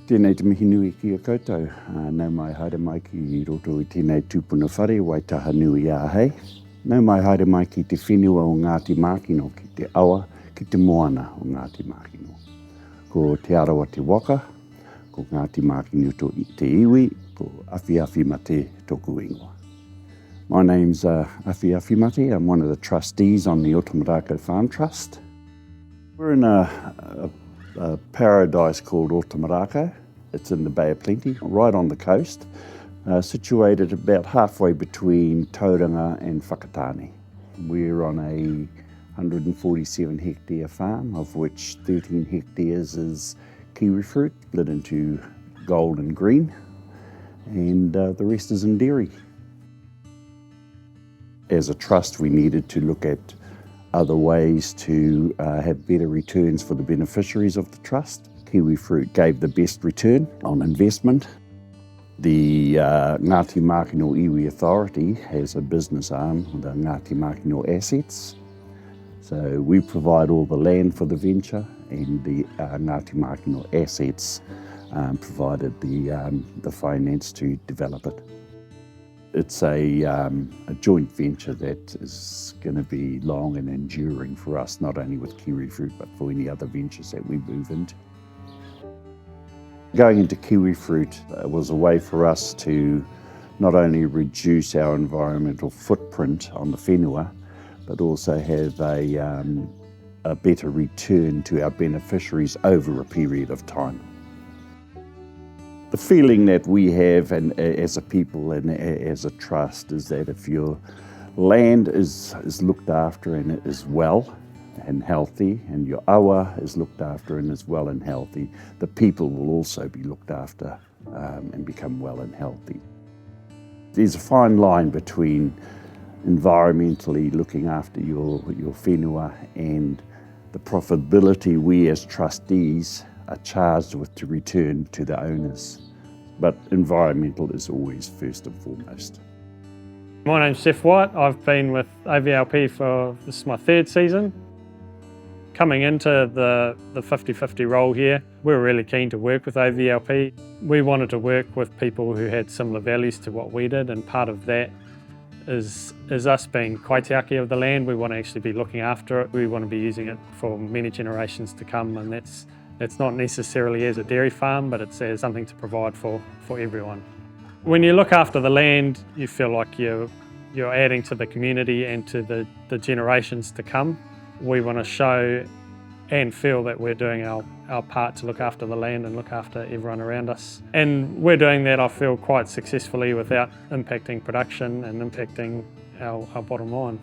Tēnei te mihi nui ki a koutou. Nau mai haere mai ki I roto I tēnei tūpuna whare, waitaha nui a hei. Nau mai haere mai ki te whenua o Ngāti Mākino, ki te awa, ki te moana o Ngāti Mākino. Ko te arawa te waka, ko Ngāti Mākino te iwi, ko Awhiawhi Mate tōku ingoa. My name's Awhiawhi Mate. I'm one of the trustees on the Ōtamarākaiu Farm Trust. We're in a paradise called Ōtamarākaiu. It's in the Bay of Plenty, right on the coast, situated about halfway between Tauranga and Whakatane. We're on a 147 hectare farm, of which 13 hectares is kiwi fruit, split into gold and green, and the rest is in dairy. As a trust, we needed to look at other ways to have better returns for the beneficiaries of the trust. Kiwi fruit gave the best return on investment. The Ngāti Mākino Iwi Authority has a business arm, the Ngāti Mākino Assets. So we provide all the land for the venture, and the Ngāti Mākino Assets provided the finance to develop it. It's a joint venture that is going to be long and enduring for us, not only with kiwi fruit, but for any other ventures that we move into. Going into kiwi fruit was a way for us to not only reduce our environmental footprint on the whenua, but also have a better return to our beneficiaries over a period of time. The feeling that we have as a people and as a trust is that if your land is looked after and it is well and healthy, and your awa is looked after and is well and healthy, the people will also be looked after and become well and healthy. There's a fine line between environmentally looking after your whenua and the profitability we as trustees are charged with to return to the owners. But environmental is always first and foremost. My name's Jeff White. I've been with AVLP this is my third season. Coming into the 50-50 role here, we were really keen to work with AVLP. We wanted to work with people who had similar values to what we did, and part of that is us being kaitiaki of the land. We want to actually be looking after it. We want to be using it for many generations to come, and that's not necessarily as a dairy farm, but it's as something to provide for everyone. When you look after the land, you feel like you're adding to the community and to the generations to come. We want to show and feel that we're doing our part to look after the land and look after everyone around us. And we're doing that, I feel, quite successfully without impacting production and impacting our bottom line.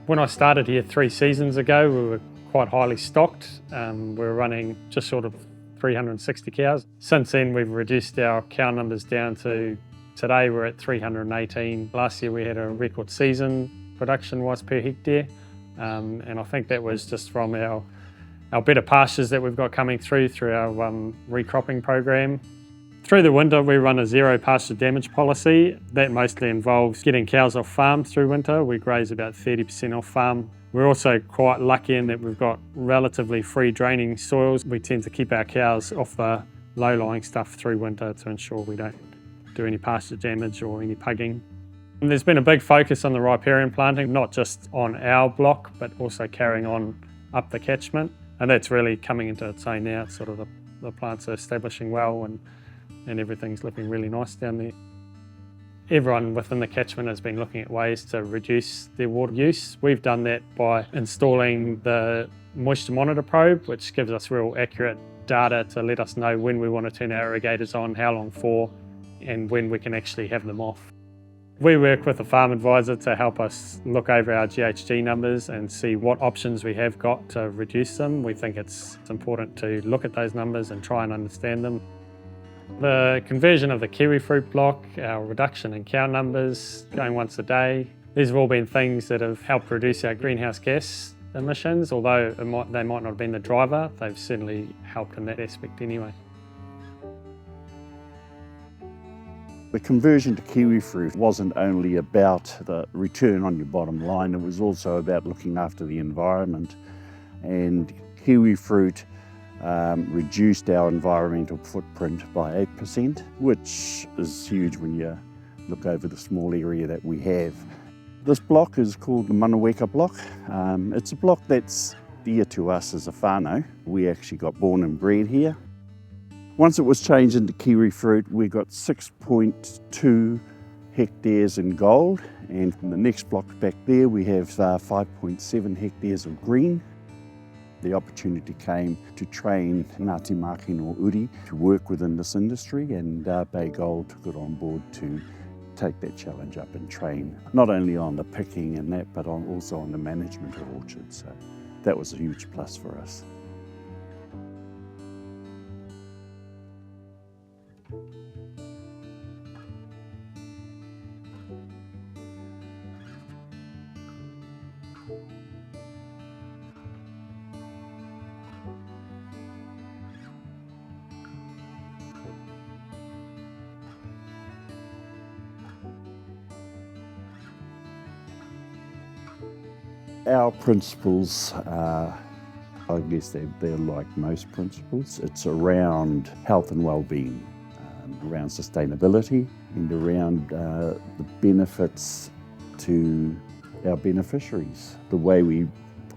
When I started here 3 seasons ago, we were quite highly stocked. We were running just short of 360 cows. Since then, we've reduced our cow numbers down to, today we're at 318. Last year we had a record season production-wise per hectare. And I think that was just from our better pastures that we've got coming through our recropping program. Through the winter, we run a zero pasture damage policy. That mostly involves getting cows off farm through winter. We graze about 30% off farm. We're also quite lucky in that we've got relatively free draining soils. We tend to keep our cows off the low-lying stuff through winter to ensure we don't do any pasture damage or any pugging. And there's been a big focus on the riparian planting, not just on our block, but also carrying on up the catchment. And that's really coming into its own now. It's sort of the plants are establishing well and everything's looking really nice down there. Everyone within the catchment has been looking at ways to reduce their water use. We've done that by installing the moisture monitor probe, which gives us real accurate data to let us know when we want to turn our irrigators on, how long for, and when we can actually have them off. We work with a farm advisor to help us look over our GHG numbers and see what options we have got to reduce them. We think it's important to look at those numbers and try and understand them. The conversion of the kiwi fruit block, our reduction in cow numbers, going once a day, these have all been things that have helped reduce our greenhouse gas emissions. Although they might not have been the driver, they've certainly helped in that aspect anyway. The conversion to kiwi fruit wasn't only about the return on your bottom line, it was also about looking after the environment. And kiwi fruit reduced our environmental footprint by 8%, which is huge when you look over the small area that we have. This block is called the Manaweka block. It's a block that's dear to us as a whānau. We actually got born and bred here. Once it was changed into kiwi fruit, we got 6.2 hectares in gold, and from the next block back there we have 5.7 hectares of green. The opportunity came to train Ngāti Mākeni o Uri to work within this industry, and Bay Gold took it on board to take that challenge up and train not only on the picking and that, but also on the management of orchards. So that was a huge plus for us. Our principles are, I guess they're like most principles. It's around health and well-being, around sustainability, and around the benefits to our beneficiaries. The way we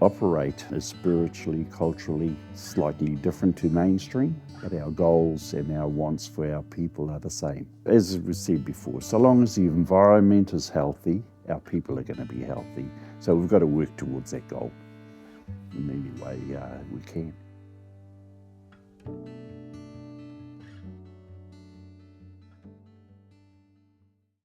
operate is spiritually, culturally slightly different to mainstream, but our goals and our wants for our people are the same. As we said before, so long as the environment is healthy, our people are going to be healthy. So we've got to work towards that goal in any way we can.